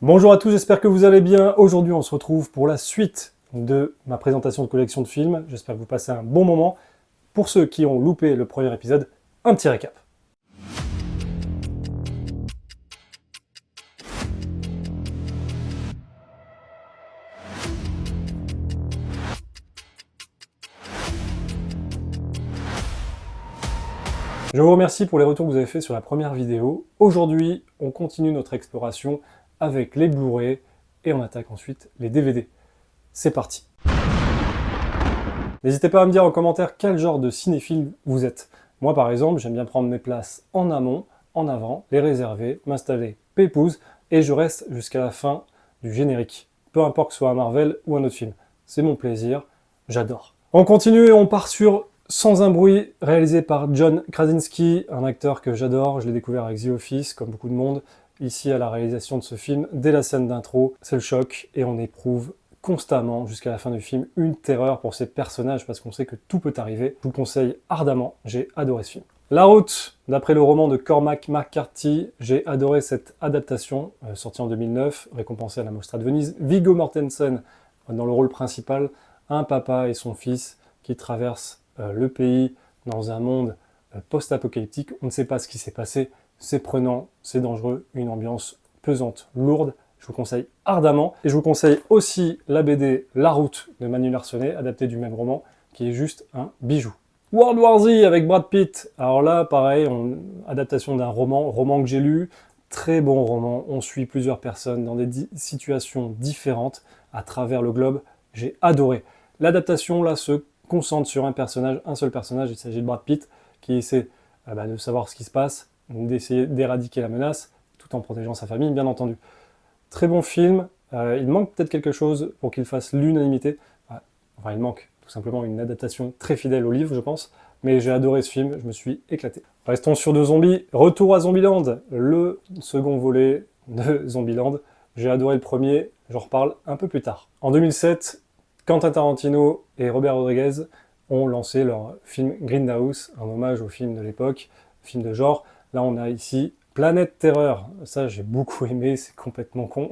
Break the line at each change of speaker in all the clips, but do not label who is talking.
Bonjour à tous, j'espère que vous allez bien. Aujourd'hui, on se retrouve pour la suite de ma présentation de collection de films. J'espère que vous passez un bon moment. Pour ceux qui ont loupé le premier épisode, un petit récap. Je vous remercie pour les retours que vous avez faits sur la première vidéo. Aujourd'hui, on continue notre exploration avec les Blu-ray et on attaque ensuite les DVD. C'est parti. N'hésitez pas à me dire en commentaire quel genre de cinéphile vous êtes. Moi par exemple, j'aime bien prendre mes places en amont, en avant, les réserver, m'installer pépouze et je reste jusqu'à la fin du générique. Peu importe que ce soit un Marvel ou un autre film. C'est mon plaisir, j'adore. On continue et on part sur Sans un bruit, réalisé par John Krasinski, un acteur que j'adore, je l'ai découvert avec The Office, comme beaucoup de monde. Ici, à la réalisation de ce film, dès la scène d'intro, c'est le choc, et on éprouve constamment, jusqu'à la fin du film, une terreur pour ces personnages, parce qu'on sait que tout peut arriver. Je vous le conseille ardemment, j'ai adoré ce film. La route, d'après le roman de Cormac McCarthy, j'ai adoré cette adaptation, sortie en 2009, récompensée à la Mostra de Venise. Viggo Mortensen, dans le rôle principal, un papa et son fils qui traversent le pays dans un monde post-apocalyptique. On ne sait pas ce qui s'est passé, c'est prenant, c'est dangereux, une ambiance pesante, lourde. Je vous conseille ardemment. Et je vous conseille aussi la BD La Route de Manu Larsenet, adaptée du même roman, qui est juste un bijou. World War Z avec Brad Pitt. Alors là, pareil, adaptation d'un roman que j'ai lu. Très bon roman. On suit plusieurs personnes dans des situations différentes à travers le globe. J'ai adoré. L'adaptation, là, se concentre sur un personnage, un seul personnage. Il s'agit de Brad Pitt, qui essaie de savoir ce qui se passe, d'essayer d'éradiquer la menace, tout en protégeant sa famille, bien entendu. Très bon film, il manque peut-être quelque chose pour qu'il fasse l'unanimité. Enfin, il manque tout simplement une adaptation très fidèle au livre, je pense. Mais j'ai adoré ce film, je me suis éclaté. Restons sur de zombies. Retour à Zombieland, le second volet de Zombieland. J'ai adoré le premier, j'en reparle un peu plus tard. En 2007, Quentin Tarantino et Robert Rodriguez ont lancé leur film Grindhouse, un hommage au film de l'époque, film de genre. Là, on a ici Planète Terreur, ça j'ai beaucoup aimé, c'est complètement con.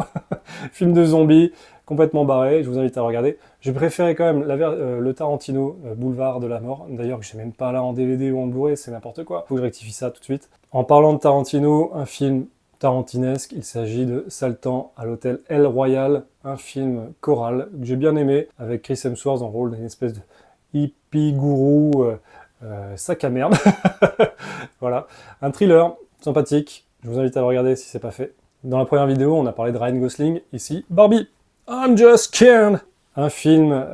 Film de zombies, complètement barré, je vous invite à regarder. J'ai préféré quand même le Tarantino, Boulevard de la Mort, d'ailleurs que j'ai même pas là en DVD ou en Blu-ray, c'est n'importe quoi. Faut que je rectifie ça tout de suite. En parlant de Tarantino, un film tarantinesque, il s'agit de Saltan à l'hôtel El Royal, un film choral que j'ai bien aimé, avec Chris Hemsworth dans le rôle d'une espèce de hippie gourou, sac à merde. Voilà, un thriller sympathique, je vous invite à le regarder si c'est pas fait. Dans la première vidéo, on a parlé de Ryan Gosling, ici Barbie, I'm Just Ken, un film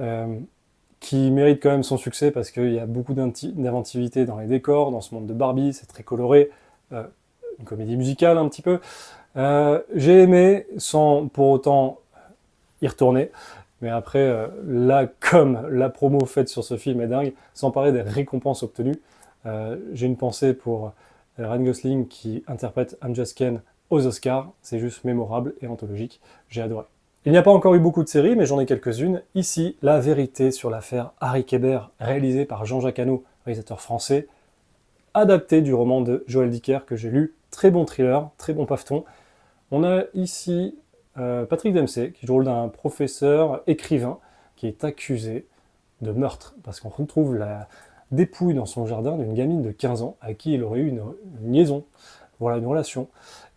qui mérite quand même son succès parce qu'il y a beaucoup d'inventivité dans les décors, dans ce monde de Barbie, c'est très coloré, une comédie musicale un petit peu. J'ai aimé, sans pour autant y retourner, mais après, là, comme la promo faite sur ce film est dingue, sans parler des récompenses obtenues, j'ai une pensée pour Ryan Gosling qui interprète I'm Just Ken aux Oscars, c'est juste mémorable et anthologique, j'ai adoré. Il n'y a pas encore eu beaucoup de séries, mais j'en ai quelques-unes. Ici, La vérité sur l'affaire Harry Kéber, réalisée par Jean-Jacques Hano, réalisateur français, adapté du roman de Joël Dicker que j'ai lu, très bon thriller, très bon paveton. On a ici Patrick Dempsey, qui joue le rôle d'un professeur écrivain qui est accusé de meurtre, parce qu'on retrouve la dépouille dans son jardin d'une gamine de 15 ans à qui il aurait eu une liaison, voilà, une relation.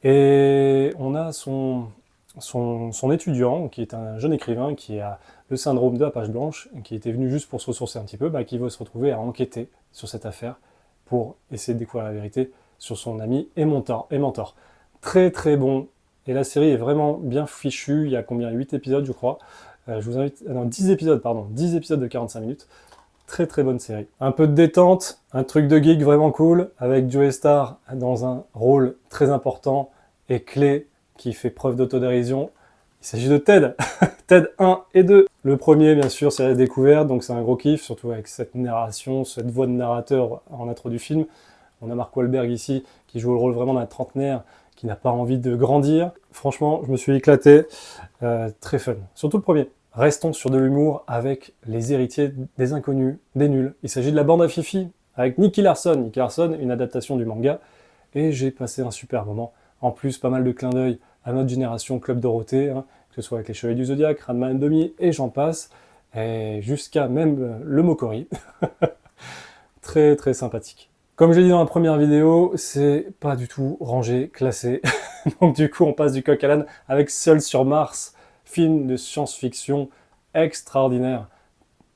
Et on a son étudiant, qui est un jeune écrivain, qui a le syndrome de la page blanche, qui était venu juste pour se ressourcer un petit peu, qui veut se retrouver à enquêter sur cette affaire pour essayer de découvrir la vérité sur son ami et mentor. Très très bon, et la série est vraiment bien fichue, il y a combien 8 épisodes je crois, je vous invite, non 10 épisodes pardon, 10 épisodes de 45 minutes, très très bonne série. Un peu de détente, un truc de geek vraiment cool, avec Joey Starr dans un rôle très important et clé, qui fait preuve d'autodérision. Il s'agit de Ted, Ted 1 et 2. Le premier, bien sûr, c'est la découverte, donc c'est un gros kiff, surtout avec cette narration, cette voix de narrateur en intro du film. On a Mark Wahlberg ici, qui joue le rôle vraiment d'un trentenaire, qui n'a pas envie de grandir. Franchement, je me suis éclaté, très fun. Surtout le premier. Restons sur de l'humour avec Les héritiers des inconnus, des nuls. Il s'agit de La bande à Fifi, avec Nicky Larson. Nicky Larson, une adaptation du manga, et j'ai passé un super moment. En plus, pas mal de clins d'œil à notre génération Club Dorothée, hein, que ce soit avec les Chevaliers du Zodiaque, Ranma and Demi, et j'en passe, et jusqu'à même le Mokori. Très très sympathique. Comme j'ai dit dans la première vidéo, c'est pas du tout rangé, classé. Donc du coup, on passe du coq à l'âne avec Seul sur Mars, film de science-fiction extraordinaire,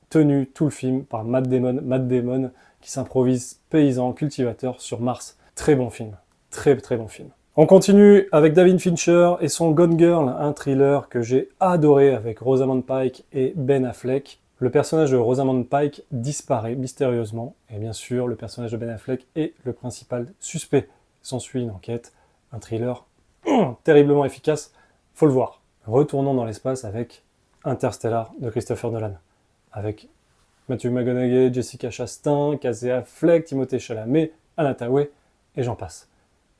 tenu tout le film par Matt Damon qui s'improvise paysan, cultivateur sur Mars. Très bon film, très très bon film. On continue avec David Fincher et son Gone Girl, un thriller que j'ai adoré avec Rosamund Pike et Ben Affleck. Le personnage de Rosamund Pike disparaît mystérieusement, et bien sûr, le personnage de Ben Affleck est le principal suspect. S'ensuit une enquête, un thriller terriblement efficace, faut le voir. Retournons dans l'espace avec Interstellar de Christopher Nolan, avec Matthew McConaughey, Jessica Chastain, Casey Affleck, Timothée Chalamet, Anna Thaoué, et j'en passe.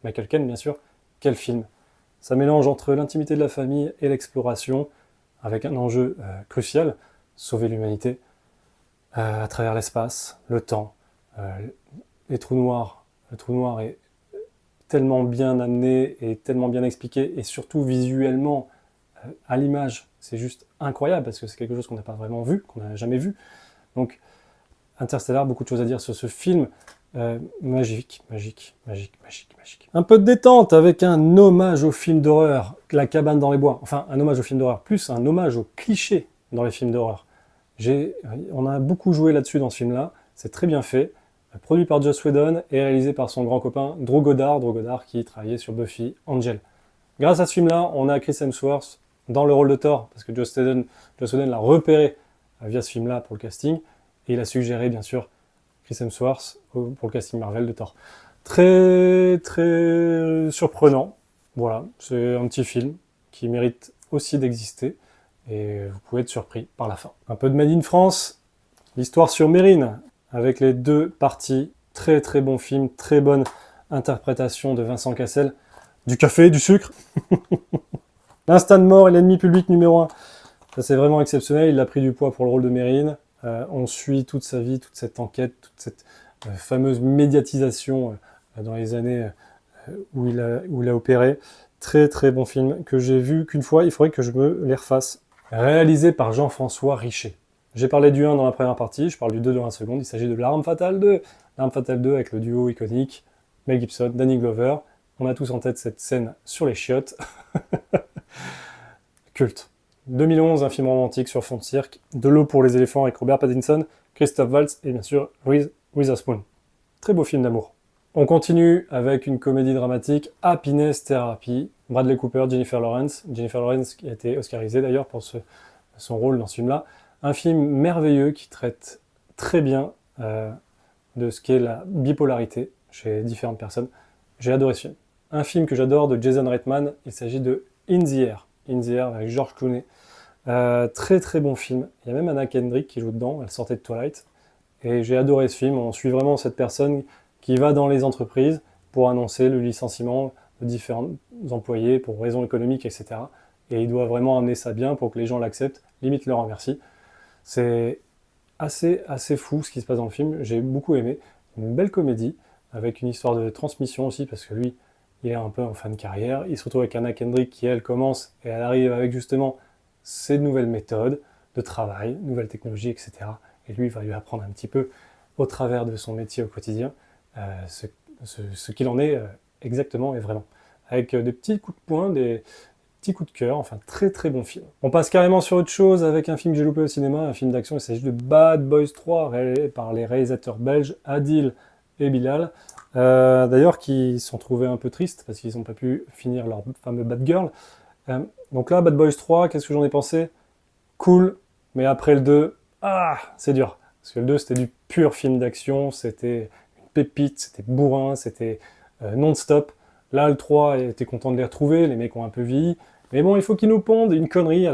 Michael Caine, bien sûr. Quel film! Ça mélange entre l'intimité de la famille et l'exploration, avec un enjeu crucial, sauver l'humanité, à travers l'espace, le temps, les trous noirs. Le trou noir est tellement bien amené et tellement bien expliqué, et surtout visuellement, à l'image, c'est juste incroyable, parce que c'est quelque chose qu'on n'a pas vraiment vu, qu'on n'a jamais vu. Donc, Interstellar, beaucoup de choses à dire sur ce film. Magique. Un peu de détente avec un hommage au film d'horreur, La cabane dans les bois. Enfin, un hommage au film d'horreur, plus un hommage aux clichés dans les films d'horreur. On a beaucoup joué là-dessus dans ce film-là, c'est très bien fait. Produit par Joss Whedon et réalisé par son grand copain Drew Goddard qui travaillait sur Buffy, Angel. Grâce à ce film-là, on a Chris Hemsworth dans le rôle de Thor, parce que Joss Whedon l'a repéré via ce film-là pour le casting, et il a suggéré, bien sûr, Chris Hemsworth pour le casting Marvel de Thor. Très, très surprenant. Voilà, c'est un petit film qui mérite aussi d'exister, et vous pouvez être surpris par la fin. Un peu de Made in France, l'histoire sur Mérine, avec les deux parties. Très très bon film, très bonne interprétation de Vincent Cassel. Du café, du sucre. L'instant de mort est l'ennemi public numéro 1. Ça c'est vraiment exceptionnel, il a pris du poids pour le rôle de Mérine. On suit toute sa vie, toute cette enquête, toute cette fameuse médiatisation dans les années où il a opéré. Très très bon film que j'ai vu qu'une fois, il faudrait que je me les refasse. Réalisé par Jean-François Richer. J'ai parlé du 1 dans la première partie, je parle du 2 dans la seconde, il s'agit de L'Arme Fatale 2. L'Arme Fatale 2 avec le duo iconique, Mel Gibson, Danny Glover. On a tous en tête cette scène sur les chiottes. Culte. 2011, un film romantique sur fond de cirque. De l'eau pour les éléphants avec Robert Pattinson, Christophe Waltz et bien sûr Reese Witherspoon. Très beau film d'amour. On continue avec une comédie dramatique, Happiness Therapy, Bradley Cooper, Jennifer Lawrence qui a été oscarisée d'ailleurs pour son rôle dans ce film-là. Un film merveilleux qui traite très bien de ce qu'est la bipolarité chez différentes personnes. J'ai adoré ce film. Un film que j'adore de Jason Reitman, il s'agit de In the Air avec George Clooney. Très très bon film. Il y a même Anna Kendrick qui joue dedans, elle sortait de Twilight. Et j'ai adoré ce film, on suit vraiment cette personne qui va dans les entreprises pour annoncer le licenciement de différents employés pour raisons économiques, etc. Et il doit vraiment amener ça bien pour que les gens l'acceptent, limite leur remercie. C'est assez fou ce qui se passe dans le film, j'ai beaucoup aimé. Une belle comédie, avec une histoire de transmission aussi, parce que lui, il est un peu en fin de carrière. Il se retrouve avec Anna Kendrick qui, elle, commence, et elle arrive avec justement ces nouvelles méthodes de travail, nouvelles technologies, etc. Et lui, il va lui apprendre un petit peu, au travers de son métier au quotidien, ce qu'il en est exactement et vraiment. Avec des petits coups de poing, des petits coups de cœur, enfin très très bon film. On passe carrément sur autre chose avec un film que j'ai loupé au cinéma, un film d'action, il s'agit de Bad Boys 3, réalisé par les réalisateurs belges Adil et Bilal, d'ailleurs qui sont trouvés un peu tristes parce qu'ils n'ont pas pu finir leur fameux Bad Girl. Donc là, Bad Boys 3, qu'est-ce que j'en ai pensé? Cool, mais après le 2, c'est dur. Parce que le 2, c'était du pur film d'action, c'était une pépite, c'était bourrin, c'était non-stop. Là, le 3, était content de les retrouver, les mecs ont un peu vieilli. Mais bon, il faut qu'ils nous pondent une connerie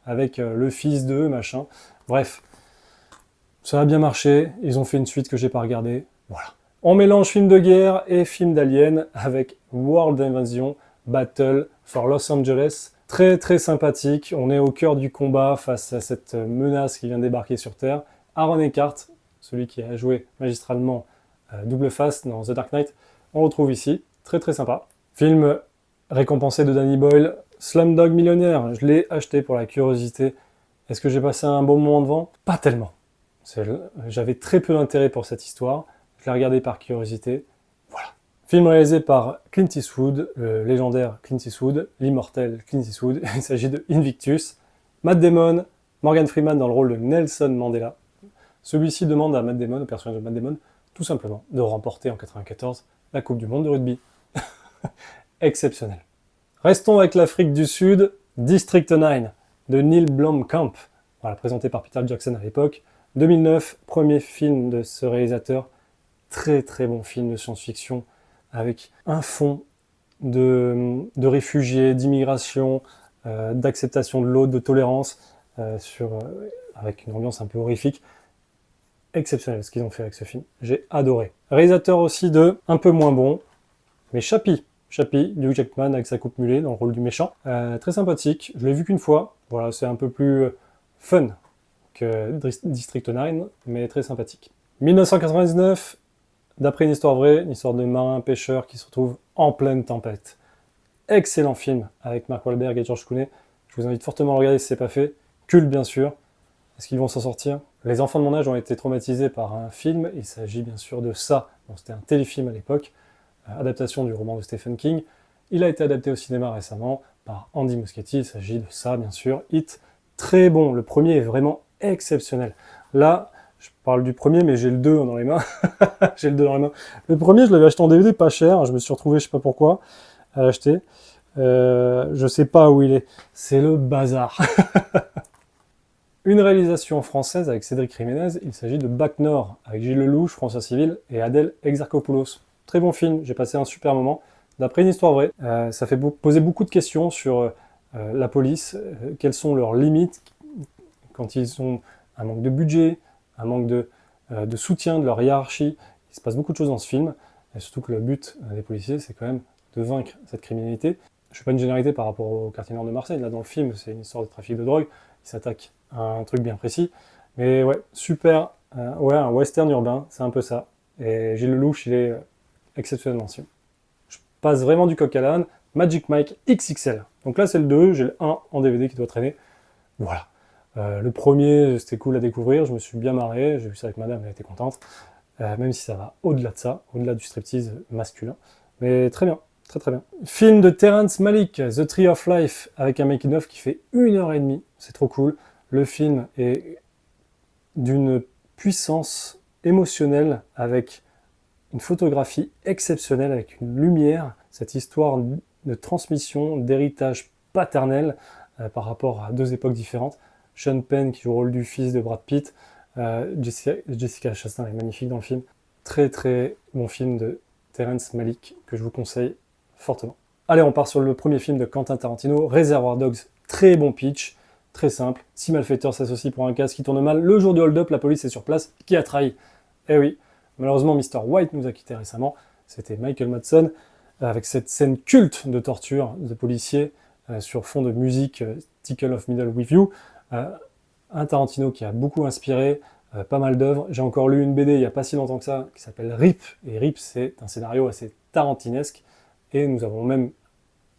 avec le fils d'eux, machin. Bref, ça a bien marché, ils ont fait une suite que j'ai pas regardée, voilà. On mélange film de guerre et film d'alien avec World Invasion, Battle for Los Angeles. Très très sympathique, on est au cœur du combat face à cette menace qui vient débarquer sur Terre. Aaron Eckhart, celui qui a joué magistralement Double Face dans The Dark Knight, on le retrouve ici, très très sympa. Film Récompensé de Danny Boyle, Slumdog Millionnaire, je l'ai acheté pour la curiosité. Est-ce que j'ai passé un bon moment devant? Pas tellement. J'avais très peu d'intérêt pour cette histoire, je l'ai regardé par curiosité. Voilà. Film réalisé par Clint Eastwood, le légendaire Clint Eastwood, l'immortel Clint Eastwood. Il s'agit de Invictus. Matt Damon, Morgan Freeman dans le rôle de Nelson Mandela. Celui-ci demande à Matt Damon, au personnage de Matt Damon, tout simplement de remporter en 1994 la Coupe du Monde de rugby. Exceptionnel. Restons avec l'Afrique du Sud, District 9 de Neil Blomkamp, voilà, présenté par Peter Jackson à l'époque. 2009, premier film de ce réalisateur, très très bon film de science-fiction, avec un fond de réfugiés, d'immigration, d'acceptation de l'autre, de tolérance, avec une ambiance un peu horrifique. Exceptionnel ce qu'ils ont fait avec ce film, j'ai adoré. Réalisateur aussi de un peu moins bon, mais Chappie, Hugh Jackman avec sa coupe mulet dans le rôle du méchant. Très sympathique, je l'ai vu qu'une fois, voilà, c'est un peu plus fun que District 9, mais très sympathique. 1999, d'après une histoire vraie, une histoire de marin pêcheur qui se retrouve en pleine tempête. Excellent film avec Mark Wahlberg et George Clooney. Je vous invite fortement à le regarder si ce n'est pas fait. Culte bien sûr. Est-ce qu'ils vont s'en sortir? Les enfants de mon âge ont été traumatisés par un film. Il s'agit bien sûr de Ça. Bon, c'était un téléfilm à l'époque, adaptation du roman de Stephen King. Il a été adapté au cinéma récemment par Andy Muschietti. Il s'agit de Ça, bien sûr. Hit, très bon. Le premier est vraiment exceptionnel. Là, je parle du premier, mais j'ai le 2 dans les mains. J'ai le 2 dans les mains. Le premier, je l'avais acheté en DVD pas cher. Je me suis retrouvé, je sais pas pourquoi, à l'acheter. Je sais pas où il est. C'est le bazar. Une réalisation française avec Cédric Jiménez, il s'agit de Bac Nord, avec Gilles Lelouch, François Civil et Adèle Exarchopoulos. Très bon film, j'ai passé un super moment. D'après une histoire vraie, ça fait poser beaucoup de questions sur la police, quelles sont leurs limites quand ils ont un manque de budget, un manque de soutien de leur hiérarchie. Il se passe beaucoup de choses dans ce film, et surtout que le but des policiers, c'est quand même de vaincre cette criminalité. Je fais pas une généralité par rapport au quartier nord de Marseille, là dans le film, c'est une histoire de trafic de drogue, il s'attaque à un truc bien précis. Mais ouais, super, ouais, un western urbain, c'est un peu ça. Et Gilles Lelouch, il est exceptionnel dans ce film. Je passe vraiment du coq à l'âne, Magic Mike XXL. Donc là c'est le 2, j'ai le 1 en DVD qui doit traîner. Voilà. Le premier, c'était cool à découvrir, je me suis bien marré, j'ai vu ça avec madame, elle était contente. Même si ça va au-delà de ça, au-delà du striptease masculin. Mais très bien. Très très bien. Film de Terrence Malick, The Tree of Life, avec un making-of qui fait 1h30, c'est trop cool. Le film est d'une puissance émotionnelle, avec une photographie exceptionnelle, avec une lumière, cette histoire de transmission, d'héritage paternel par rapport à deux époques différentes. Sean Penn qui joue le rôle du fils de Brad Pitt, Jessica Chastain est magnifique dans le film. Très très bon film de Terrence Malick que je vous conseille fortement. Allez, on part sur le premier film de Quentin Tarantino, Reservoir Dogs. Très bon pitch, très simple. 6 malfaiteurs s'associent pour un casse qui tourne mal. Le jour du hold-up, la police est sur place. Qui a trahi? Eh oui, malheureusement, Mr. White nous a quittés récemment. C'était Michael Madsen, avec cette scène culte de torture de policiers sur fond de musique Tickle of Middle with You. Un Tarantino qui a beaucoup inspiré pas mal d'œuvres. J'ai encore lu une BD il n'y a pas si longtemps que ça, qui s'appelle RIP. Et RIP, c'est un scénario assez tarantinesque. Et nous avons même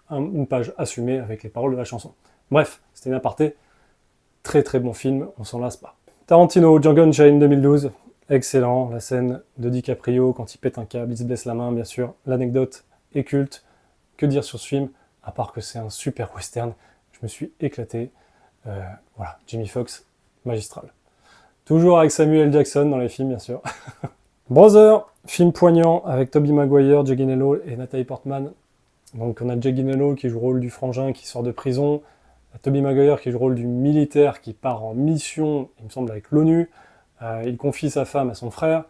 une page assumée avec les paroles de la chanson. Bref, c'était une aparté. Très très bon film, on s'en lasse pas. Tarantino, Django Unchained 2012, excellent. La scène de DiCaprio quand il pète un câble, il se blesse la main, bien sûr. L'anecdote est culte. Que dire sur ce film, à part que c'est un super western. Je me suis éclaté. Voilà, Jamie Foxx, magistral. Toujours avec Samuel Jackson dans les films, bien sûr. Brother, film poignant avec Tobey Maguire, Jake Gyllenhaal et Natalie Portman. Donc on a Jake Gyllenhaal qui joue le rôle du frangin qui sort de prison, Tobey Maguire qui joue le rôle du militaire qui part en mission, il me semble avec l'ONU. Il confie sa femme à son frère.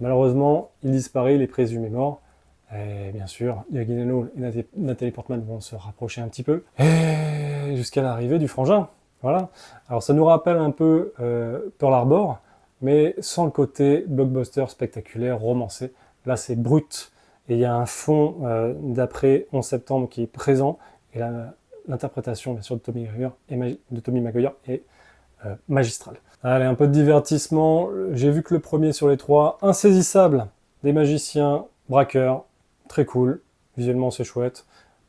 Malheureusement, il disparaît, il est présumé mort. Et bien sûr, Jake Gyllenhaal et Natalie Portman vont se rapprocher un petit peu. Et jusqu'à l'arrivée du frangin. Voilà. Alors ça nous rappelle un peu Pearl Harbor, mais sans le côté blockbuster spectaculaire, romancé. Là, c'est brut. Et il y a un fond d'après 11 septembre qui est présent. Et l'interprétation, bien sûr, de Tobey Maguire est magistrale. Allez, un peu de divertissement. J'ai vu que le premier sur les trois, Insaisissable, des magiciens, braqueurs, très cool. Visuellement, c'est chouette.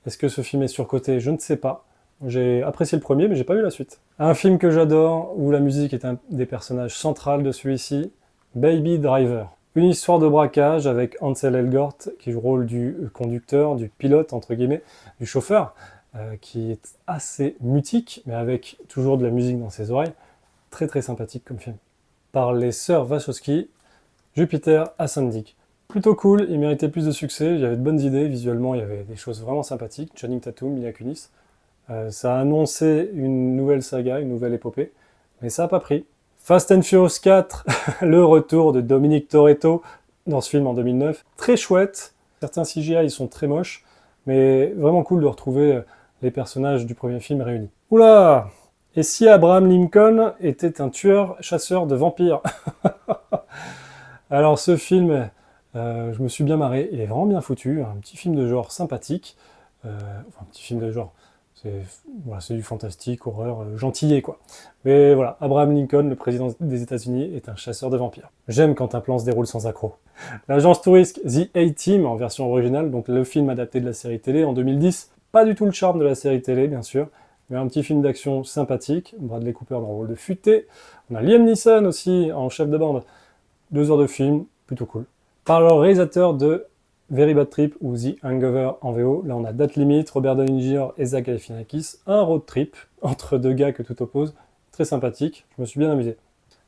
Est-ce que ce film est surcoté? Je ne sais pas. J'ai apprécié le premier, mais j'ai pas vu la suite. Un film que j'adore, où la musique est un des personnages centrales de celui-ci, Baby Driver. Une histoire de braquage avec Ansel Elgort, qui joue le rôle du conducteur, du pilote, entre guillemets, du chauffeur, qui est assez mutique, mais avec toujours de la musique dans ses oreilles. Très très sympathique comme film. Par les sœurs Wachowski, Jupiter Ascending. Plutôt cool, il méritait plus de succès, il y avait de bonnes idées, visuellement il y avait des choses vraiment sympathiques, Channing Tatum, Mila Kunis. Ça a annoncé une nouvelle saga, une nouvelle épopée, mais ça n'a pas pris. Fast and Furious 4, le retour de Dominic Toretto dans ce film en 2009. Très chouette, certains CGI ils sont très moches, mais vraiment cool de retrouver les personnages du premier film réunis. Oula! Et si Abraham Lincoln était un tueur-chasseur de vampires? Alors ce film, je me suis bien marré, il est vraiment bien foutu, un petit film de genre sympathique, enfin un petit film de genre, c'est du fantastique, horreur, gentillet quoi. Mais voilà, Abraham Lincoln, le président des États-Unis, est un chasseur de vampires. J'aime quand un plan se déroule sans accroc. L'agence touriste The A-Team, en version originale, donc le film adapté de la série télé en 2010, pas du tout le charme de la série télé bien sûr, mais un petit film d'action sympathique, Bradley Cooper dans le rôle de futé, on a Liam Neeson aussi en chef de bande, 2 heures de film, plutôt cool. Par le réalisateur de Very Bad Trip ou The Hangover en VO, là on a Date Limit, Robert Downey Jr. et Zach Galifianakis, un road trip entre deux gars que tout oppose, très sympathique, je me suis bien amusé.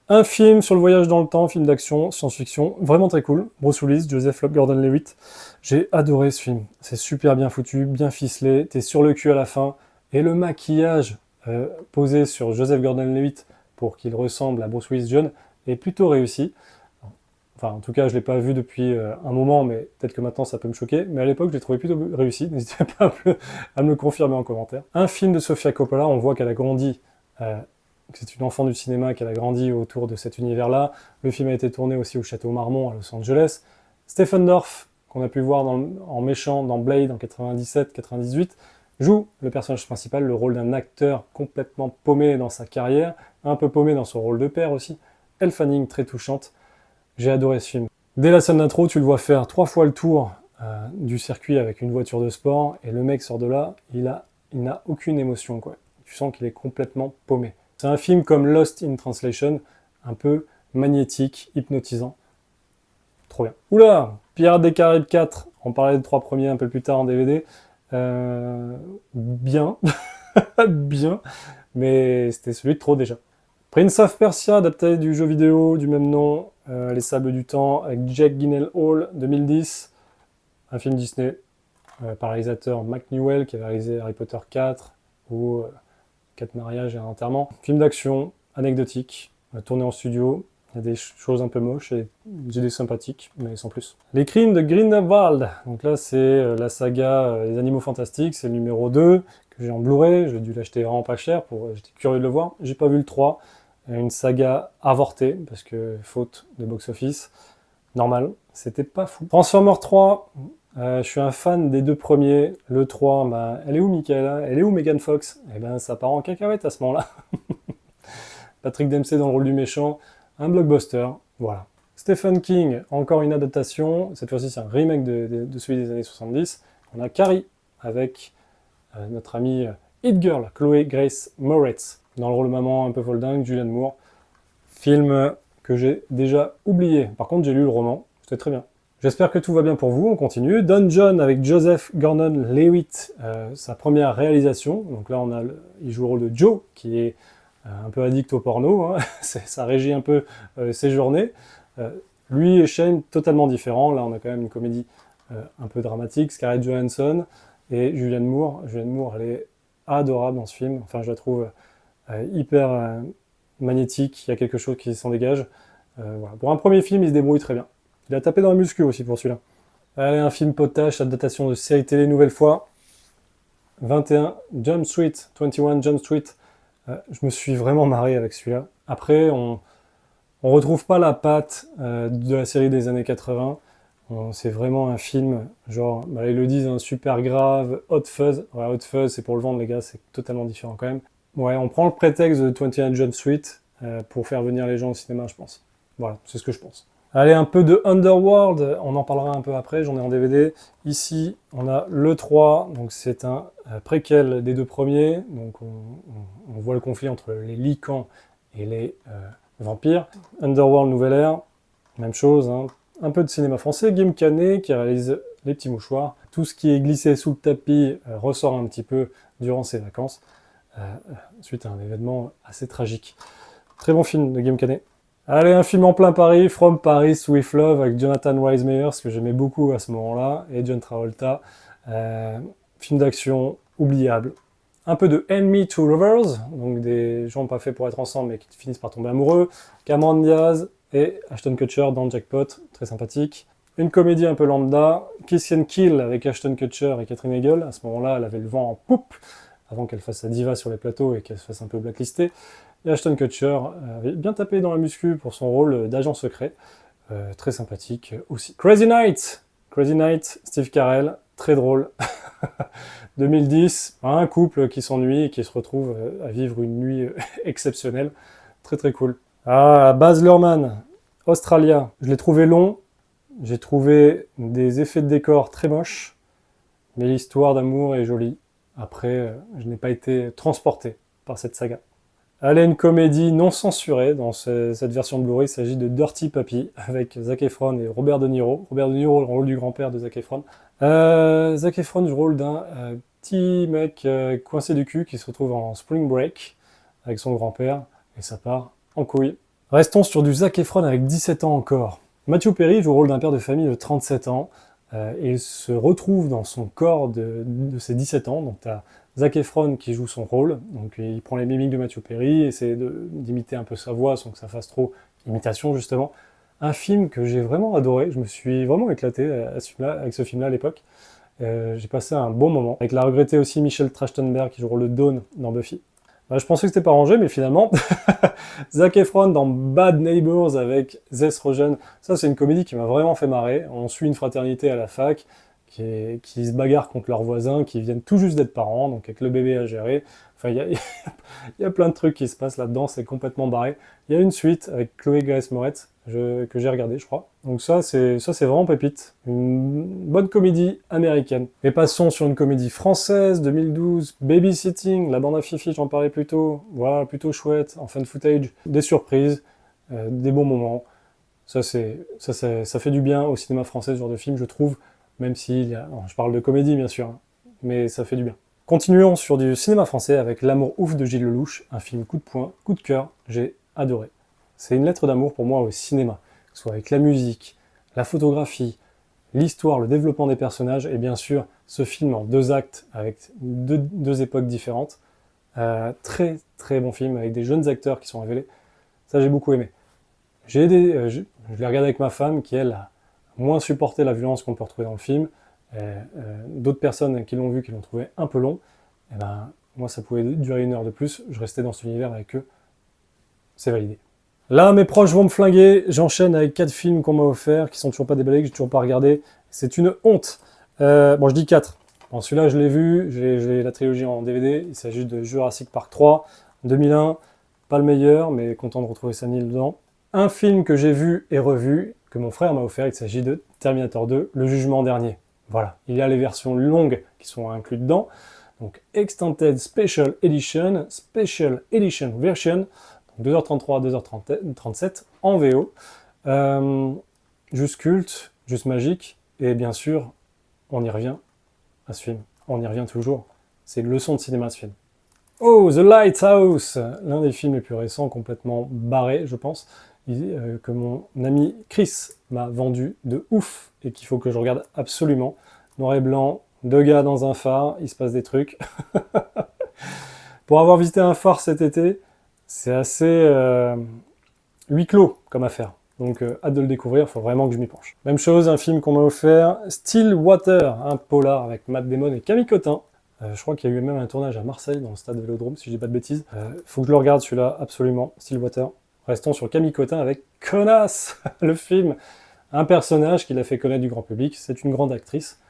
Un film sur le voyage dans le temps, film d'action, science-fiction, vraiment très cool. Bruce Willis, Joseph Gordon-Levitt. J'ai adoré ce film. C'est super bien foutu, bien ficelé, t'es sur le cul à la fin. Et le maquillage posé sur Joseph Gordon-Levitt pour qu'il ressemble à Bruce Willis jeune est plutôt réussi. Enfin, en tout cas, je ne l'ai pas vu depuis un moment, mais peut-être que maintenant ça peut me choquer. Mais à l'époque, je l'ai trouvé plutôt réussi. N'hésitez pas à me le confirmer en commentaire. Un film de Sofia Coppola, on voit qu'elle a grandi, que c'est une enfant du cinéma, qu'elle a grandi autour de cet univers-là. Le film a été tourné aussi au Château Marmont à Los Angeles. Stephen Dorff, qu'on a pu voir en méchant dans Blade en 97-98, joue le personnage principal, le rôle d'un acteur complètement paumé dans sa carrière, un peu paumé dans son rôle de père aussi. Elle Fanning, très touchante. J'ai adoré ce film. Dès la scène d'intro, tu le vois faire 3 fois le tour du circuit avec une voiture de sport, et le mec sort de là, il n'a aucune émotion, quoi. Tu sens qu'il est complètement paumé. C'est un film comme Lost in Translation, un peu magnétique, hypnotisant. Trop bien. Oula, Pirates des Caraïbes 4, on parlait de 3 premiers un peu plus tard en DVD. Bien, bien, mais c'était celui de trop déjà. Prince of Persia, adapté du jeu vidéo du même nom, Les Sables du Temps, avec Jake Gyllenhaal, 2010, un film Disney, par le réalisateur Mac Newell, qui avait réalisé Harry Potter 4, ou 4 mariages et un enterrement. Film d'action, anecdotique, tourné en studio, il y a des choses un peu moches et des idées sympathiques, mais sans plus. Les Crimes de Grindelwald, donc là c'est la saga Les Animaux Fantastiques, c'est le numéro 2, que j'ai en Blu-ray, j'ai dû l'acheter vraiment pas cher, j'étais curieux de le voir, j'ai pas vu le 3, une saga avortée, parce que faute de box-office, normal, c'était pas fou. Transformers 3, je suis un fan des 2 premiers, le 3, bah, elle est où Michaela? Elle est où Megan Fox? Eh ben ça part en cacahuète à ce moment-là. Patrick Dempsey dans le rôle du méchant, un blockbuster, voilà. Stephen King, encore une adaptation, cette fois-ci c'est un remake de celui des années 70. On a Carrie, avec notre amie Hit Girl, Chloé Grace Moretz, dans le rôle de maman un peu foldingue, Julianne Moore. Film que j'ai déjà oublié. Par contre, j'ai lu le roman, c'était très bien. J'espère que tout va bien pour vous, on continue. Don John avec Joseph Gordon-Levitt, sa première réalisation. Donc là, il joue le rôle de Joe, qui est un peu addict au porno, hein. Ça régit un peu ses journées. Lui et Shane, totalement différents. Là, on a quand même une comédie un peu dramatique. Scarlett Johansson et Julianne Moore. Julianne Moore, elle est adorable dans ce film. Enfin, je la trouve hyper magnétique. Il y a quelque chose qui s'en dégage. Voilà. Pour un premier film, il se débrouille très bien. Il a tapé dans la muscu aussi pour celui-là. Allez, un film potache, adaptation de série télé, nouvelle fois. 21 Jump Street, 21 Jump Street. Je me suis vraiment marré avec celui-là. Après, on retrouve pas la patte de la série des années 80. C'est vraiment un film, genre, bah, ils le disent, hein, super grave, hot fuzz. Ouais, hot fuzz, c'est pour le vendre, les gars, c'est totalement différent quand même. Ouais, on prend le prétexte de 21 Jump Street pour faire venir les gens au cinéma, je pense. Voilà, c'est ce que je pense. Allez, un peu de Underworld, on en parlera un peu après, j'en ai en DVD. Ici, on a le 3, donc c'est un préquel des deux premiers. Donc on voit le conflit entre les Lycans et les vampires. Underworld, Nouvelle Ère, même chose, hein. Un peu de cinéma français. Guillaume Canet qui réalise Les Petits Mouchoirs. Tout ce qui est glissé sous le tapis ressort un petit peu durant ses vacances, suite à un événement assez tragique. Très bon film de Guillaume Canet. Allez, un film en plein Paris, From Paris with Love, avec Jonathan Rhys Meyers, que j'aimais beaucoup à ce moment-là, et John Travolta. Film d'action oubliable. Un peu de Enemy to Lovers, donc des gens pas faits pour être ensemble, mais qui finissent par tomber amoureux. Cameron Diaz et Ashton Kutcher dans Jackpot, très sympathique. Une comédie un peu lambda, Kiss and Kill avec Ashton Kutcher et Catherine Hegel. À ce moment-là, elle avait le vent en poupe, avant qu'elle fasse sa diva sur les plateaux et qu'elle se fasse un peu blacklistée. Et Ashton Kutcher avait bien tapé dans la muscu pour son rôle d'agent secret, très sympathique aussi. Crazy Night, Steve Carell, très drôle. 2010, un couple qui s'ennuie et qui se retrouve à vivre une nuit exceptionnelle, très très cool. Ah, Baz Luhrmann, Australia, je l'ai trouvé long, j'ai trouvé des effets de décor très moches, mais l'histoire d'amour est jolie. Après, je n'ai pas été transporté par cette saga. Allez, une comédie non censurée dans cette version Blu-ray, il s'agit de Dirty Papi, avec Zac Efron et Robert De Niro. Robert De Niro, le rôle du grand-père de Zac Efron. Zac Efron, le rôle d'un petit mec coincé du cul qui se retrouve en spring break avec son grand-père, et ça part en couille. Restons sur du Zac Efron avec 17 ans encore. Matthew Perry joue le rôle d'un père de famille de 37 ans, et il se retrouve dans son corps de ses 17 ans, donc t'as Zac Efron qui joue son rôle, donc il prend les mimiques de Matthew Perry, essaie d'imiter un peu sa voix sans que ça fasse trop imitation justement. Un film que j'ai vraiment adoré, je me suis vraiment éclaté avec ce film-là à l'époque. J'ai passé un bon moment, avec la regrettée aussi Michelle Trachtenberg qui joue le rôle de Dawn dans Buffy. Je pensais que c'était pas rangé, mais finalement, Zac Efron dans Bad Neighbors avec Seth Rogen, ça c'est une comédie qui m'a vraiment fait marrer. On suit une fraternité à la fac, qui se bagarrent contre leurs voisins, qui viennent tout juste d'être parents, donc avec le bébé à gérer. Enfin, il y a plein de trucs qui se passent là-dedans, c'est complètement barré. Il y a une suite avec Chloé Grace Moretz, que j'ai regardé, je crois. Donc ça, c'est vraiment pépite. Une bonne comédie américaine. Et passons sur une comédie française, 2012, Babysitting, la bande à Fifi, j'en parlais plus tôt. Voilà, plutôt chouette, en fan footage. Des surprises, des bons moments. Ça fait du bien au cinéma français, ce genre de film, je trouve. Même si, je parle de comédie bien sûr, hein, mais ça fait du bien. Continuons sur du cinéma français avec L'amour ouf de Gilles Lelouch, un film coup de poing, coup de cœur, j'ai adoré. C'est une lettre d'amour pour moi au cinéma, que ce soit avec la musique, la photographie, l'histoire, le développement des personnages, et bien sûr ce film en 2 actes avec deux époques différentes. Très très bon film avec des jeunes acteurs qui sont révélés, ça j'ai beaucoup aimé. Je l'ai regardé avec ma femme qui elle a moins supporter la violence qu'on peut retrouver dans le film. D'autres personnes qui l'ont vu, qui l'ont trouvé un peu long, et ben, moi ça pouvait durer 1 heure de plus, je restais dans cet univers avec eux, c'est validé. Là, mes proches vont me flinguer, j'enchaîne avec 4 films qu'on m'a offerts, qui sont toujours pas déballés, que j'ai toujours pas regardé, c'est une honte. Bon, je dis 4. Bon, celui-là, je l'ai vu, j'ai la trilogie en DVD, il s'agit de Jurassic Park 3, 2001, pas le meilleur, mais content de retrouver Sam Neill dedans. Un film que j'ai vu et revu, que mon frère m'a offert, il s'agit de Terminator 2, Le Jugement Dernier. Voilà, il y a les versions longues qui sont incluses dedans, donc Extended Special Edition Version, 2h33, 2h37 en VO, juste culte, juste magique, et bien sûr, on y revient à ce film, on y revient toujours, c'est une leçon de cinéma ce film. Oh, The Lighthouse, l'un des films les plus récents, complètement barré, je pense, que mon ami Chris m'a vendu de ouf et qu'il faut que je regarde absolument. Noir et blanc, 2 gars dans un phare, il se passe des trucs. Pour avoir visité un phare cet été, c'est assez huis clos comme affaire. Donc hâte de le découvrir, il faut vraiment que je m'y penche. Même chose, un film qu'on m'a offert, Stillwater, un polar avec Matt Damon et Camille Cotin. Je crois qu'il y a eu même un tournage à Marseille, dans le stade Vélodrome, si je dis pas de bêtises. Faut que je le regarde celui-là, absolument, Stillwater. Restons sur Camille Cotin avec Connasse, le film. Un personnage qui l'a fait connaître du grand public, c'est une grande actrice.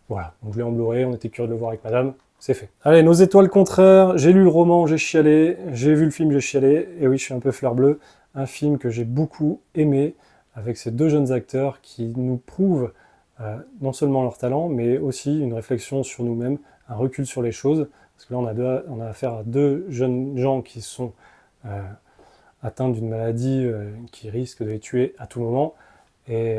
Voilà, donc je l'ai en Blu-ray, on était curieux de le voir avec madame, c'est fait. Allez, Nos étoiles contraires, j'ai lu le roman, j'ai chialé, j'ai vu le film, j'ai chialé, et oui, je suis un peu fleur bleue. Un film que j'ai beaucoup aimé, avec ces deux jeunes acteurs qui nous prouvent non seulement leur talent, mais aussi une réflexion sur nous-mêmes, un recul sur les choses, parce que là on a affaire à deux jeunes gens qui sont atteints d'une maladie qui risque de les tuer à tout moment, et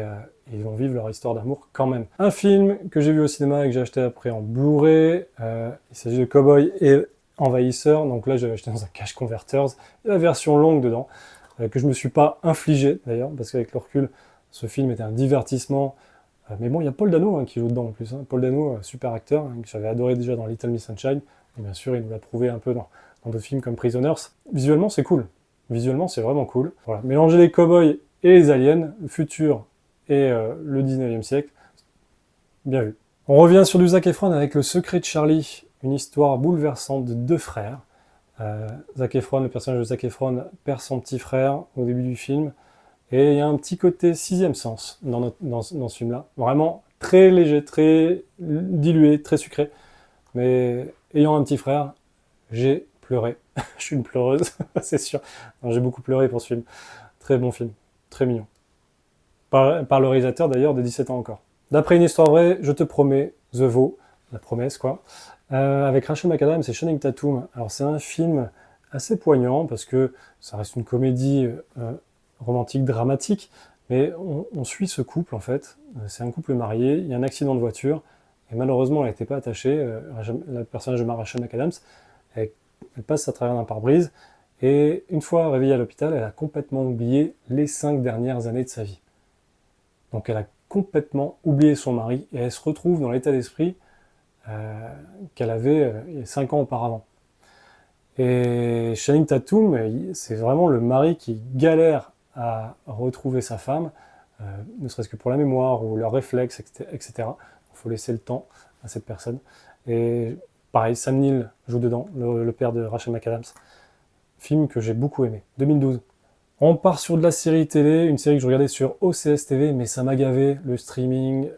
ils vont vivre leur histoire d'amour quand même. Un film que j'ai vu au cinéma et que j'ai acheté après en Blu-ray, il s'agit de Cowboy et Envahisseur, donc là j'avais acheté dans un Cash Converters, et la version longue dedans, que je me suis pas infligé d'ailleurs, parce qu'avec le recul, ce film était un divertissement, mais bon, il y a Paul Dano qui joue dedans en plus, Paul Dano, super acteur, que j'avais adoré déjà dans Little Miss Sunshine, et bien sûr il nous l'a prouvé un peu dans d'autres films comme Prisoners. Visuellement c'est cool, visuellement c'est vraiment cool. Voilà. Mélanger les cowboys et les aliens, le futur et le 19e siècle, bien vu. On revient sur du Zac Efron avec Le Secret de Charlie, une histoire bouleversante de deux frères. Zac Efron, le personnage de Zac Efron perd son petit frère au début du film, et il y a un petit côté sixième sens dans ce film-là. Vraiment très léger, très dilué, très sucré, mais ayant un petit frère, j'ai pleuré. Je suis une pleureuse, c'est sûr. J'ai beaucoup pleuré pour ce film. Très bon film, très mignon. Par le réalisateur d'ailleurs de 17 ans encore. D'après une histoire vraie, je te promets, The Vow, la promesse quoi, avec Rachel McAdams et Channing Tatum. Alors c'est un film assez poignant parce que ça reste une comédie romantique, dramatique, mais on suit ce couple en fait. C'est un couple marié, il y a un accident de voiture, et malheureusement elle n'était pas attachée, la personnage de Rachel McAdams, elle passe à travers un pare-brise, et une fois réveillée à l'hôpital, elle a complètement oublié les 5 dernières années de sa vie. Donc elle a complètement oublié son mari, et elle se retrouve dans l'état d'esprit qu'elle avait 5 ans auparavant. Et Channing Tatum, c'est vraiment le mari qui galère à retrouver sa femme, ne serait-ce que pour la mémoire ou leurs réflexes, etc. Il faut laisser le temps à cette personne. Et pareil, Sam Neill joue dedans, le père de Rachel McAdams. Film que j'ai beaucoup aimé, 2012. On part sur de la série télé, une série que je regardais sur OCS TV, mais ça m'a gavé, le streaming,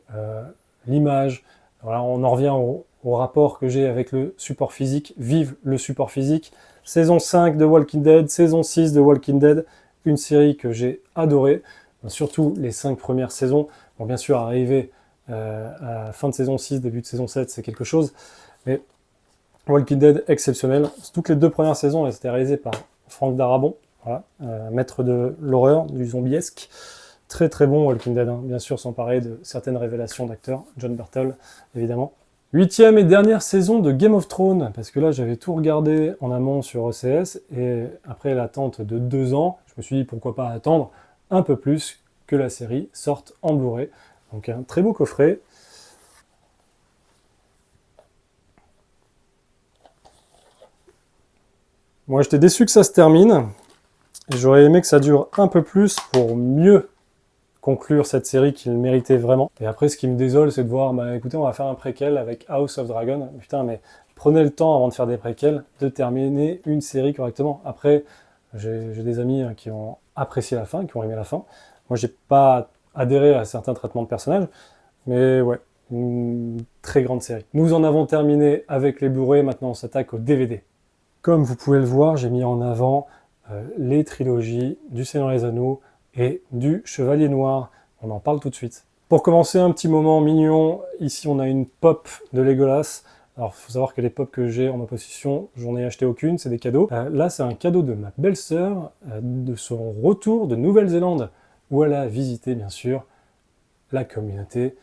l'image. Voilà, on en revient au rapport que j'ai avec le support physique. Vive le support physique. Saison 5 de Walking Dead, saison 6 de Walking Dead, une série que j'ai adorée, surtout les 5 premières saisons. Bon, bien sûr, arriver à la fin de saison 6, début de saison 7, c'est quelque chose, mais Walking Dead, exceptionnel. Toutes les 2 premières saisons, elles étaient réalisées par Frank Darabont, voilà, maître de l'horreur, du zombiesque. Très très bon Walking Dead, bien sûr, sans parler de certaines révélations d'acteurs, John Bartel, évidemment. 8e et dernière saison de Game of Thrones, parce que là j'avais tout regardé en amont sur OCS, et après l'attente de 2 ans, je me suis dit pourquoi pas attendre un peu plus que la série sorte en Blu-ray. Donc un très beau coffret. Moi j'étais déçu que ça se termine, et j'aurais aimé que ça dure un peu plus pour mieux conclure cette série qu'il méritait vraiment. Et après, ce qui me désole, c'est de voir, bah écoutez, on va faire un préquel avec House of Dragon. Putain, mais prenez le temps avant de faire des préquels, de terminer une série correctement. Après, j'ai des amis qui ont apprécié la fin, qui ont aimé la fin. Moi, j'ai pas adhéré à certains traitements de personnages, mais ouais, une très grande série. Nous en avons terminé avec les Blu-ray, maintenant on s'attaque au DVD. Comme vous pouvez le voir, j'ai mis en avant les trilogies du Seigneur des Anneaux et du Chevalier Noir. On en parle tout de suite. Pour commencer, un petit moment mignon. Ici, on a une pop de Legolas. Alors, il faut savoir que les pop que j'ai en ma possession, j'en ai acheté aucune, c'est des cadeaux. Là, c'est un cadeau de ma belle-sœur, de son retour de Nouvelle-Zélande, où elle a visité, bien sûr, la communauté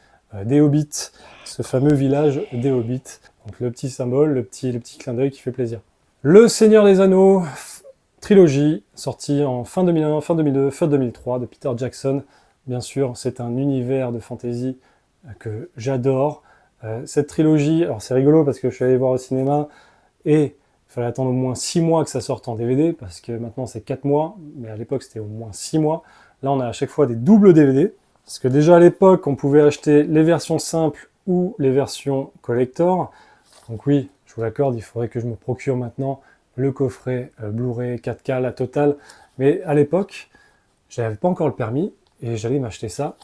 des Hobbits, ce fameux village des Hobbits. Donc, le petit symbole, le petit clin d'œil qui fait plaisir. Le Seigneur des Anneaux, trilogie, sortie en fin 2001, fin 2002, fin 2003, de Peter Jackson. Bien sûr, c'est un univers de fantasy que j'adore. Cette trilogie, alors c'est rigolo parce que je suis allé voir au cinéma et il fallait attendre au moins 6 mois que ça sorte en DVD, parce que maintenant c'est 4 mois, mais à l'époque c'était au moins 6 mois. Là, on a à chaque fois des doubles DVD, parce que déjà à l'époque, on pouvait acheter les versions simples ou les versions collector. Donc oui, je vous l'accorde, il faudrait que je me procure maintenant le coffret Blu-ray 4K, la totale. Mais à l'époque, je n'avais pas encore le permis et j'allais m'acheter ça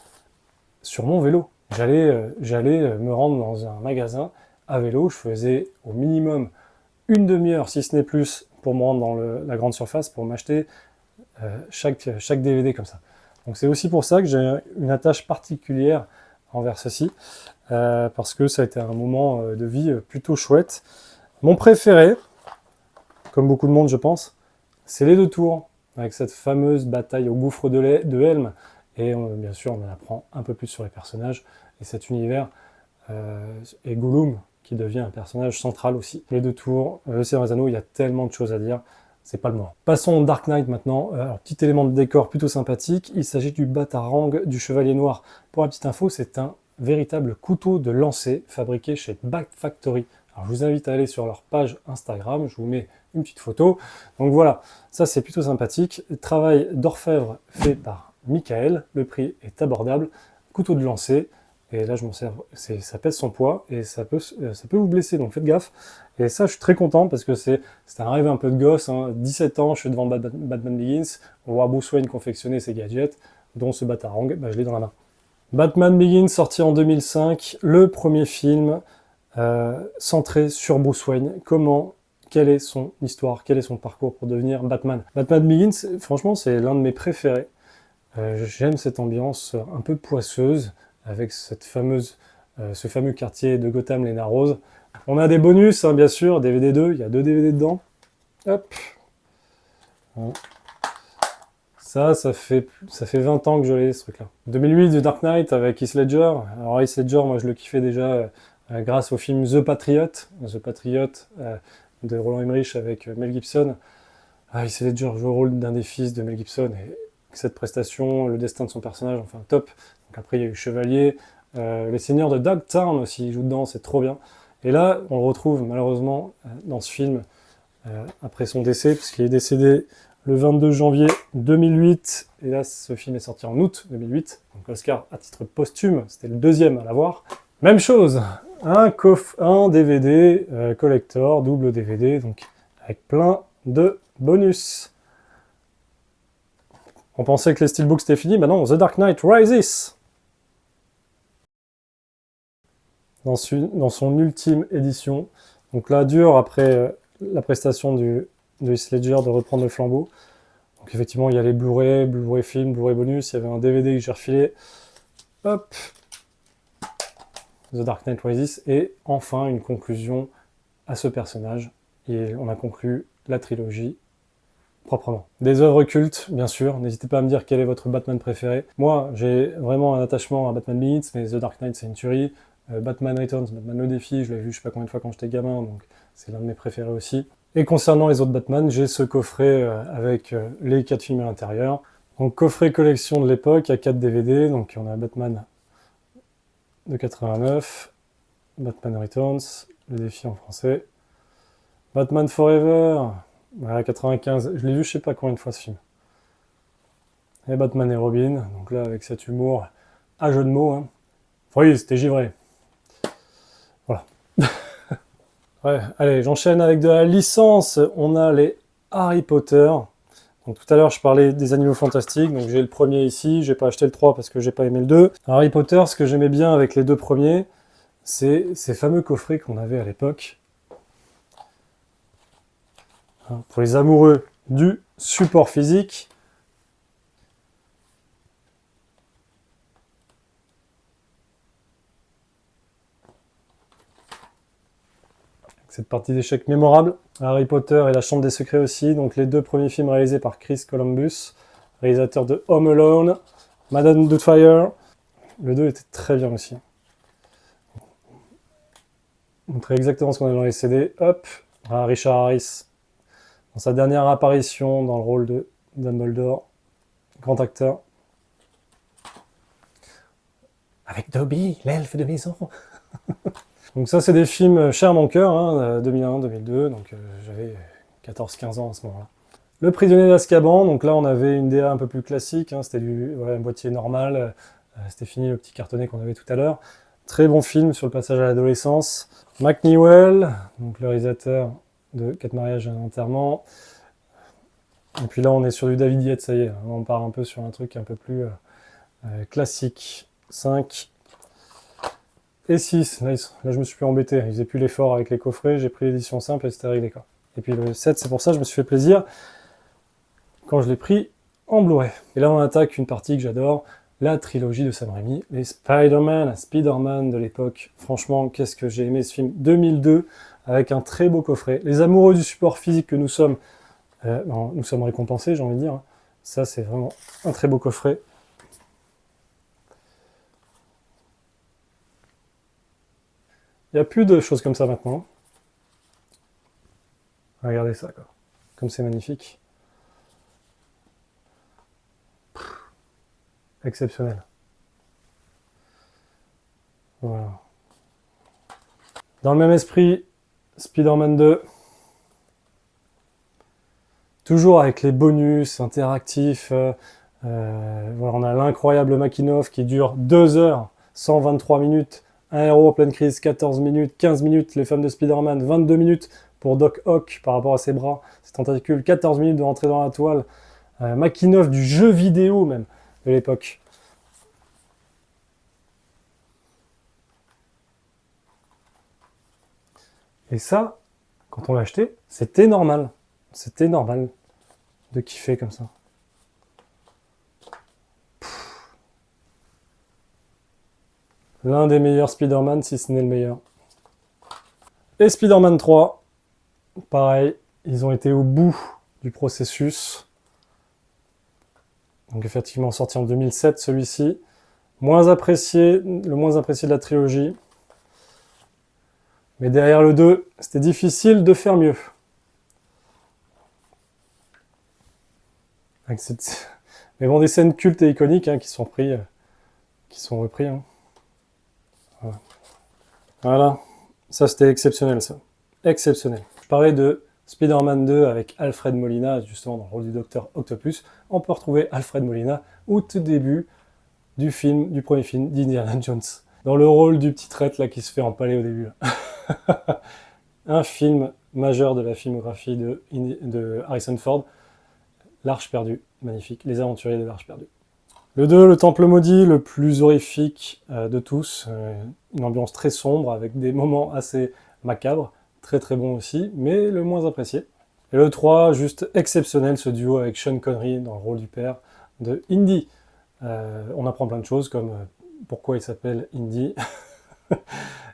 sur mon vélo. J'allais me rendre dans un magasin à vélo. Je faisais au minimum une demi-heure, si ce n'est plus, pour me rendre dans la grande surface pour m'acheter chaque DVD comme ça. Donc c'est aussi pour ça que j'ai une attache particulière envers ceci, parce que ça a été un moment de vie plutôt chouette. Mon préféré, comme beaucoup de monde je pense, c'est les 2 tours, avec cette fameuse bataille au gouffre de Helm, et bien sûr on en apprend un peu plus sur les personnages, et cet univers, et Gollum, qui devient un personnage central aussi. Les 2 tours, le Seigneur des Anneaux, il y a tellement de choses à dire, c'est pas le moment. Passons au Dark Knight maintenant. Alors, petit élément de décor plutôt sympathique, il s'agit du batarang du Chevalier Noir. Pour la petite info, c'est un véritable couteau de lancer fabriqué chez Bat Factory. Alors, je vous invite à aller sur leur page Instagram, je vous mets une petite photo. Donc voilà, ça c'est plutôt sympathique. Travail d'orfèvre fait par Michael, le prix est abordable. Couteau de lancer, et là je m'en sers, ça pèse son poids et ça peut vous blesser, donc faites gaffe. Et ça je suis très content parce que c'est un rêve un peu de gosse, hein. 17 ans, je suis devant Batman Begins, on voit Bruce Wayne confectionner ses gadgets, dont ce batarang, je l'ai dans la main. Batman Begins, sorti en 2005, le premier film centré sur Bruce Wayne. Quelle est son histoire, quel est son parcours pour devenir Batman. Batman Begins, franchement, c'est l'un de mes préférés. J'aime cette ambiance un peu poisseuse, avec ce fameux quartier de Gotham, les Narrows. On a des bonus, hein, bien sûr, DVD 2, il y a 2 DVD dedans. Hop. Ça fait 20 ans que je l'ai, ce truc-là. 2008, The Dark Knight avec Heath Ledger. Alors Heath Ledger, moi je le kiffais déjà grâce au film The Patriot de Roland Emmerich avec Mel Gibson. Heath Ledger joue le rôle d'un des fils de Mel Gibson, et cette prestation, le destin de son personnage, enfin top. Donc après il y a eu Chevalier, Les Seigneurs de Dogtown aussi, il joue dedans, c'est trop bien. Et là, on le retrouve malheureusement dans ce film après son décès, puisqu'il est décédé le 22 janvier 2008, et là ce film est sorti en août 2008, donc Oscar à titre posthume, c'était le 2e à l'avoir. Même chose, un DVD collector, double DVD, donc avec plein de bonus. On pensait que les steelbooks c'était fini, bah non, The Dark Knight Rises, dans son ultime édition. Donc là, dur après la prestation de Heath Ledger de reprendre le flambeau. Donc effectivement, il y a les Blu-ray, Blu-ray film, Blu-ray bonus, il y avait un DVD que j'ai refilé. Hop, The Dark Knight Rises, et enfin une conclusion à ce personnage. Et on a conclu la trilogie proprement. Des œuvres cultes, bien sûr. N'hésitez pas à me dire quel est votre Batman préféré. Moi, j'ai vraiment un attachement à Batman Begins, mais The Dark Knight, c'est une tuerie. Batman Returns, Batman le défi, je l'ai vu je sais pas combien de fois quand j'étais gamin, donc c'est l'un de mes préférés aussi. Et concernant les autres Batman, j'ai ce coffret avec les 4 films à l'intérieur. Donc coffret collection de l'époque, à 4 DVD, donc on a Batman de 89, Batman Returns, le défi en français, Batman Forever, à 95, je l'ai vu je sais pas combien de fois ce film. Et Batman et Robin, donc là avec cet humour à jeu de mots, hein. Oui, c'était givré. Voilà. Ouais, allez, j'enchaîne avec de la licence. On a les Harry Potter. Donc tout à l'heure, je parlais des Animaux Fantastiques. Donc j'ai le premier ici. J'ai pas acheté le 3 parce que j'ai pas aimé le 2. Harry Potter, ce que j'aimais bien avec les 2 premiers, c'est ces fameux coffrets qu'on avait à l'époque. Pour les amoureux du support physique. Cette partie d'échecs mémorable. Harry Potter et la Chambre des Secrets aussi, donc les 2 premiers films réalisés par Chris Columbus, réalisateur de Home Alone, Madame Doubtfire. Le 2 était très bien aussi. Montrer exactement ce qu'on a dans les CD. Hop, Richard Harris, dans sa dernière apparition dans le rôle de Dumbledore, grand acteur. Avec Dobby, l'elfe de maison. Donc ça, c'est des films chers à mon cœur, hein, 2001, 2002, donc j'avais 14-15 ans à ce moment-là. Le Prisonnier d'Azkaban, donc là on avait une DA un peu plus classique, hein, c'était un boîtier normal, c'était fini le petit cartonnet qu'on avait tout à l'heure. Très bon film sur le passage à l'adolescence. Mac Newell, donc le réalisateur de 4 mariages et un enterrement. Et puis là on est sur du David Yates, ça y est, on part un peu sur un truc un peu plus classique. 5. Et 6, là je me suis plus embêté, ils faisaient plus l'effort avec les coffrets, j'ai pris l'édition simple et c'était réglé quoi. Et puis le 7, c'est pour ça que je me suis fait plaisir quand je l'ai pris en Blu-ray. Et là, on attaque une partie que j'adore, la trilogie de Sam Raimi, les Spider-Man de l'époque. Franchement, qu'est-ce que j'ai aimé ce film 2002, avec un très beau coffret. Les amoureux du support physique que nous sommes récompensés, j'ai envie de dire. Ça, c'est vraiment un très beau coffret. Il n'y a plus de choses comme ça maintenant. Regardez ça, quoi. Comme c'est magnifique. Exceptionnel. Voilà. Dans le même esprit, Spider-Man 2. Toujours avec les bonus interactifs. Voilà, on a l'incroyable Makinov qui dure 2 heures, 123 minutes. Un héros en pleine crise, 14 minutes, 15 minutes. Les femmes de Spider-Man, 22 minutes pour Doc Ock par rapport à ses bras, ses tentacules. 14 minutes de rentrer dans la toile. Makinov du jeu vidéo même de l'époque. Et ça, quand on l'a acheté, c'était normal. C'était normal de kiffer comme ça. L'un des meilleurs Spider-Man, si ce n'est le meilleur. Et Spider-Man 3, pareil, ils ont été au bout du processus. Donc effectivement sorti en 2007 celui-ci. Le moins apprécié de la trilogie. Mais derrière le 2, c'était difficile de faire mieux. Mais bon, des scènes cultes et iconiques qui sont repris. Voilà, ça c'était exceptionnel ça. Exceptionnel. Je parlais de Spider-Man 2 avec Alfred Molina, justement dans le rôle du Docteur Octopus. On peut retrouver Alfred Molina au tout début du premier film d'Indiana Jones. Dans le rôle du petit traître là qui se fait empaler au début. Un film majeur de la filmographie de Harrison Ford. L'Arche perdue, magnifique. Les aventuriers de l'Arche perdue. Le 2, le Temple maudit, le plus horrifique de tous. Une ambiance très sombre avec des moments assez macabres. Très très bon aussi, mais le moins apprécié. Et le 3, juste exceptionnel, ce duo avec Sean Connery dans le rôle du père de Indy. On apprend plein de choses comme pourquoi il s'appelle Indy.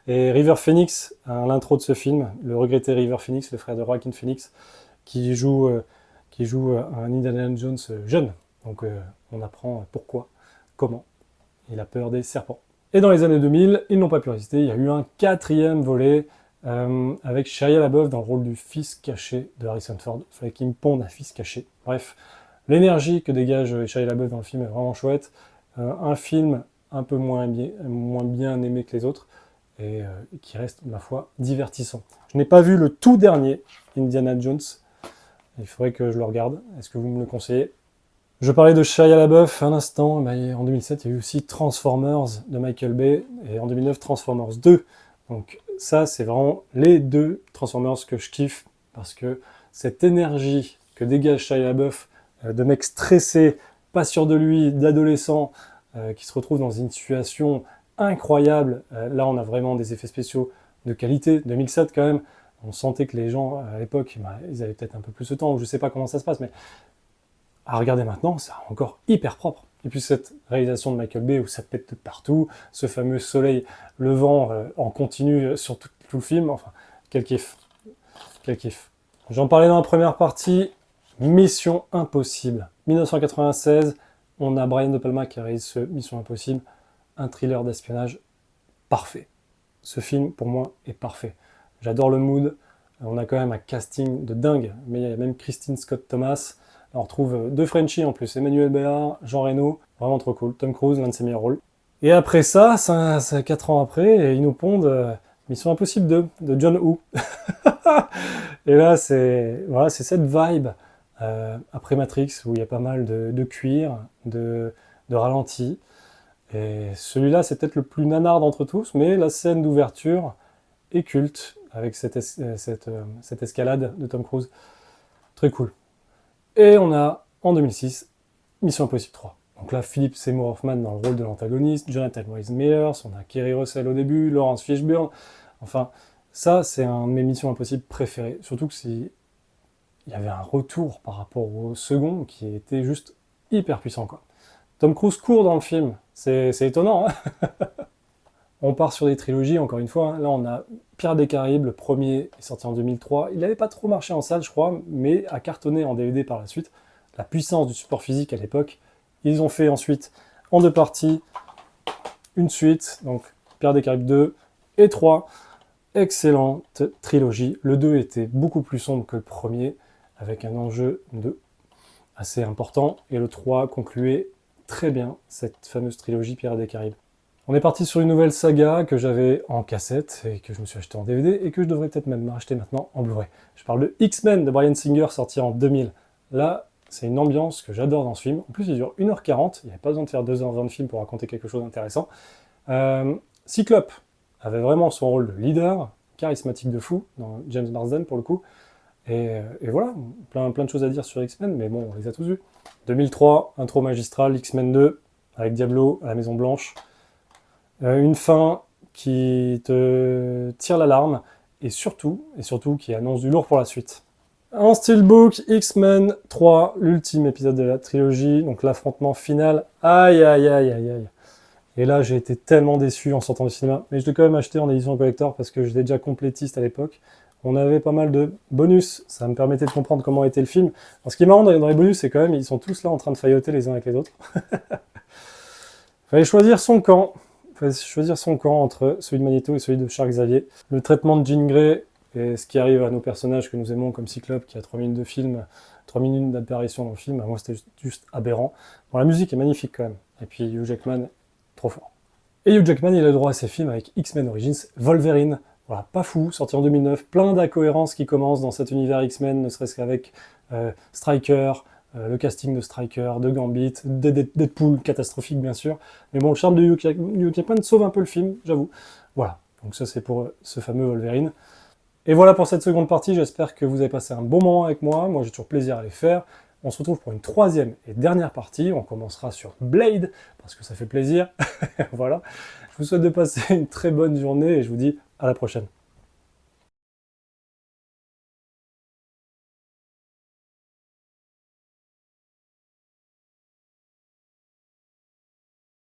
Et River Phoenix, à l'intro de ce film, le regretté River Phoenix, le frère de Joaquin Phoenix, qui joue un Indiana Jones jeune. Donc on apprend pourquoi, comment. Il a peur des serpents. Et dans les années 2000, ils n'ont pas pu résister. Il y a eu un 4e volet avec Shia LaBeouf dans le rôle du fils caché de Harrison Ford. Il fallait qu'il me ponde un fils caché. Bref, l'énergie que dégage Shia LaBeouf dans le film est vraiment chouette. Un film un peu moins bien aimé que les autres et qui reste, ma foi, divertissant. Je n'ai pas vu le tout dernier Indiana Jones. Il faudrait que je le regarde. Est-ce que vous me le conseillez? Je parlais de Shia LaBeouf un instant. En 2007, il y a eu aussi Transformers de Michael Bay et en 2009, Transformers 2. Donc ça, c'est vraiment les 2 Transformers que je kiffe parce que cette énergie que dégage Shia LaBeouf de mec stressé, pas sûr de lui, d'adolescent, qui se retrouve dans une situation incroyable. Là, on a vraiment des effets spéciaux de qualité. 2007 quand même. On sentait que les gens, à l'époque, ils avaient peut-être un peu plus de temps, ou je sais pas comment ça se passe, mais à regarder maintenant, c'est encore hyper propre. Et puis cette réalisation de Michael Bay où ça pète de partout, ce fameux soleil levant en continu sur tout le film, enfin, quel kiff. Quel kiff. J'en parlais dans la première partie, Mission Impossible. 1996, on a Brian De Palma qui réalise ce Mission Impossible, un thriller d'espionnage parfait. Ce film, pour moi, est parfait. J'adore le mood. On a quand même un casting de dingue. Mais il y a même Christine Scott Thomas. On retrouve 2 Frenchies en plus. Emmanuel Béard, Jean Reno. Vraiment trop cool. Tom Cruise, l'un de ses meilleurs rôles. Et après ça, 4 ans après, ils nous pondent Mission Impossible 2 de John Woo. Et là, c'est cette vibe après Matrix où il y a pas mal de cuir, de ralenti. Et celui-là, c'est peut-être le plus nanard d'entre tous, mais la scène d'ouverture est culte avec cette escalade de Tom Cruise. Très cool. Et on a, en 2006, Mission Impossible 3. Donc là, Philip Seymour Hoffman dans le rôle de l'antagoniste, Jonathan Rhys-Meyers, on a Kerry Russell au début, Laurence Fishburne. Enfin, ça, c'est un de mes Missions Impossibles préférées. Surtout que il y avait un retour par rapport au second qui était juste hyper puissant, quoi. Tom Cruise court dans le film, c'est étonnant, hein. On part sur des trilogies, encore une fois, hein. Là on a Pirates des Caraïbes, le premier est sorti en 2003, il n'avait pas trop marché en salle, je crois, mais a cartonné en DVD par la suite. La puissance du support physique à l'époque. Ils ont fait ensuite, en 2 parties, une suite, donc Pirates des Caraïbes 2 et 3. Excellente trilogie. Le 2 était beaucoup plus sombre que le premier, avec un enjeu assez important, et le 3 concluait très bien cette fameuse trilogie Pirates des Caraïbes. On est parti sur une nouvelle saga que j'avais en cassette et que je me suis acheté en DVD et que je devrais peut-être même m'acheter maintenant en Blu-ray. Je parle de X-Men de Bryan Singer, sorti en 2000. Là, c'est une ambiance que j'adore dans ce film. En plus, il dure 1h40, il n'y avait pas besoin de faire 2h20 de film pour raconter quelque chose d'intéressant. Cyclope avait vraiment son rôle de leader, charismatique de fou, dans James Marsden pour le coup. Et voilà, plein de choses à dire sur X-Men, mais bon, on les a tous vus. 2003, intro magistrale, X-Men 2, avec Diablo à la Maison Blanche. Une fin qui te tire l'alarme, et surtout qui annonce du lourd pour la suite. En steelbook, X-Men 3, l'ultime épisode de la trilogie, donc l'affrontement final. Aïe aïe aïe aïe aïe. Et là, j'ai été tellement déçu en sortant du cinéma, mais je l'ai quand même acheté en édition collector parce que j'étais déjà complétiste à l'époque. On avait pas mal de bonus, ça me permettait de comprendre comment était le film. Alors, ce qui est marrant dans les bonus, c'est quand même, ils sont tous là en train de failloter les uns avec les autres. Fallait choisir son camp. Entre celui de Magneto et celui de Charles Xavier. Le traitement de Jean Grey et ce qui arrive à nos personnages que nous aimons comme Cyclope qui a 3 minutes de film, 3 minutes d'apparition dans le film, moi c'était juste aberrant. Bon, la musique est magnifique quand même. Et puis Hugh Jackman, trop fort. Et Hugh Jackman, il a le droit à ses films avec X-Men Origins, Wolverine. Voilà, pas fou, sorti en 2009, plein d'incohérences qui commencent dans cet univers X-Men, ne serait-ce qu'avec Stryker, le casting de Stryker, de Gambit, Deadpool, catastrophique bien sûr. Mais bon, le charme de Hugh Jackman sauve un peu le film, j'avoue. Voilà, donc ça c'est pour ce fameux Wolverine. Et voilà pour cette seconde partie, j'espère que vous avez passé un bon moment avec moi. Moi j'ai toujours plaisir à les faire. On se retrouve pour une 3e et dernière partie. On commencera sur Blade, parce que ça fait plaisir. Voilà. Je vous souhaite de passer une très bonne journée et je vous dis à la prochaine.